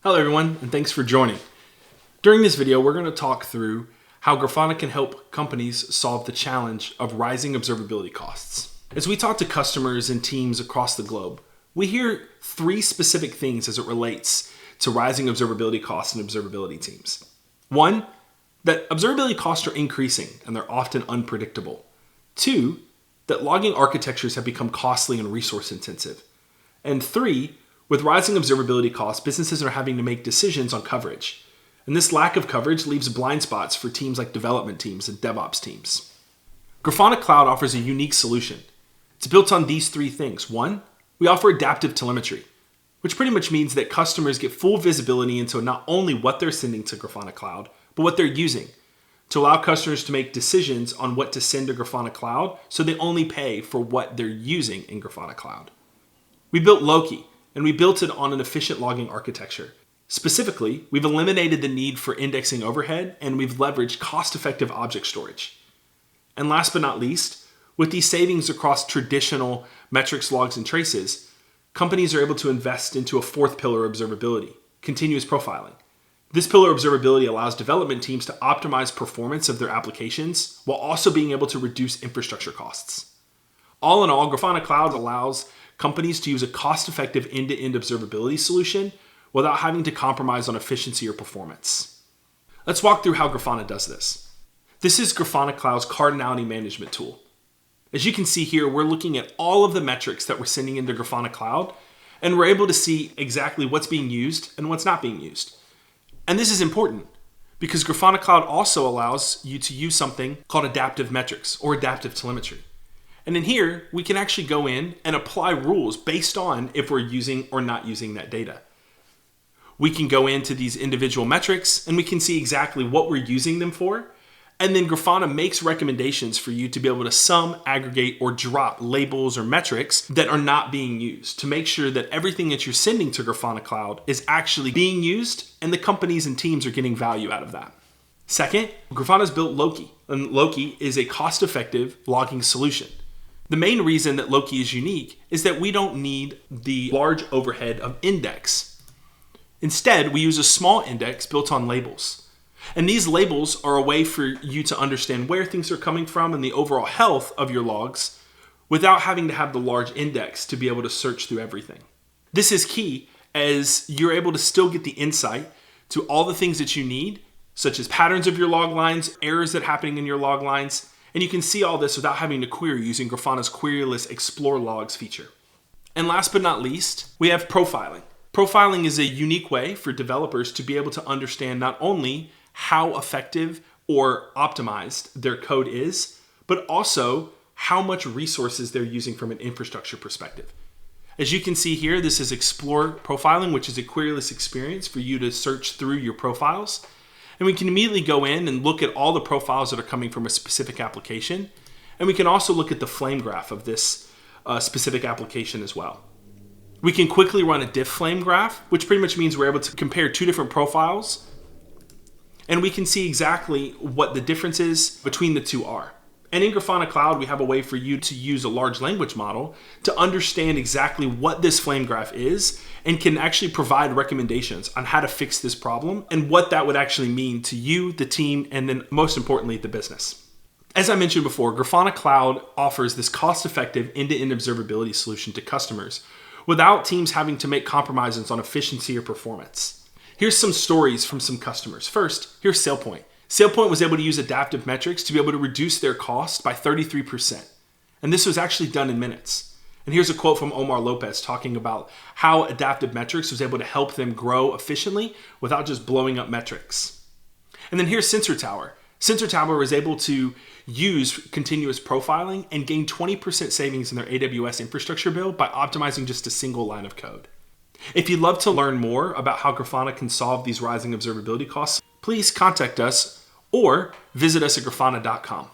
Hello everyone, and thanks for joining. During this video, we're going to talk through how Grafana can help companies solve the challenge of rising observability costs. As we talk to customers and teams across the globe, we hear three specific things as it relates to rising observability costs and observability teams. One, that observability costs are increasing and they're often unpredictable. Two, that logging architectures have become costly and resource intensive. And three, with rising observability costs, businesses are having to make decisions on coverage. And this lack of coverage leaves blind spots for teams like development teams and DevOps teams. Grafana Cloud offers a unique solution. It's built on these three things. One, we offer adaptive telemetry, which pretty much means that customers get full visibility into not only what they're sending to Grafana Cloud, but what they're using to allow customers to make decisions on what to send to Grafana Cloud so they only pay for what they're using in Grafana Cloud. We built Loki, and we built it on an efficient logging architecture. Specifically, we've eliminated the need for indexing overhead, and we've leveraged cost-effective object storage. And last but not least, with these savings across traditional metrics, logs, and traces, companies are able to invest into a fourth pillar, observability, continuous profiling. This pillar, observability, allows development teams to optimize performance of their applications while also being able to reduce infrastructure costs. All in all, Grafana Cloud allows companies to use a cost-effective end-to-end observability solution without having to compromise on efficiency or performance. Let's walk through how Grafana does this. This is Grafana Cloud's cardinality management tool. As you can see here, we're looking at all of the metrics that we're sending into Grafana Cloud, and we're able to see exactly what's being used and what's not being used. And this is important because Grafana Cloud also allows you to use something called adaptive metrics or adaptive telemetry. And in here, we can actually go in and apply rules based on if we're using or not using that data. We can go into these individual metrics and we can see exactly what we're using them for. And then Grafana makes recommendations for you to be able to sum, aggregate, or drop labels or metrics that are not being used to make sure that everything that you're sending to Grafana Cloud is actually being used and the companies and teams are getting value out of that. Second, Grafana's built Loki, and Loki is a cost-effective logging solution. The main reason that Loki is unique is that we don't need the large overhead of index. Instead, we use a small index built on labels. And these labels are a way for you to understand where things are coming from and the overall health of your logs without having to have the large index to be able to search through everything. This is key as you're able to still get the insight to all the things that you need, such as patterns of your log lines, errors that are happening in your log lines, and you can see all this without having to query using Grafana's queryless Explore Logs feature. And last but not least, we have profiling. Profiling is a unique way for developers to be able to understand not only how effective or optimized their code is, but also how much resources they're using from an infrastructure perspective. As you can see here, this is Explore Profiling, which is a queryless experience for you to search through your profiles. And we can immediately go in and look at all the profiles that are coming from a specific application. And we can also look at the flame graph of this specific application as well. We can quickly run a diff flame graph, which pretty much means we're able to compare two different profiles. And we can see exactly what the differences between the two are. And in Grafana Cloud, we have a way for you to use a large language model to understand exactly what this flame graph is and can actually provide recommendations on how to fix this problem and what that would actually mean to you, the team, and then most importantly, the business. As I mentioned before, Grafana Cloud offers this cost-effective end-to-end observability solution to customers without teams having to make compromises on efficiency or performance. Here's some stories from some customers. First, here's SailPoint. SailPoint was able to use adaptive metrics to be able to reduce their cost by 33%. And this was actually done in minutes. And here's a quote from Omar Lopez talking about how adaptive metrics was able to help them grow efficiently without just blowing up metrics. And then here's Sensor Tower. Sensor Tower was able to use continuous profiling and gain 20% savings in their AWS infrastructure bill by optimizing just a single line of code. If you'd love to learn more about how Grafana can solve these rising observability costs, please contact us or visit us at grafana.com.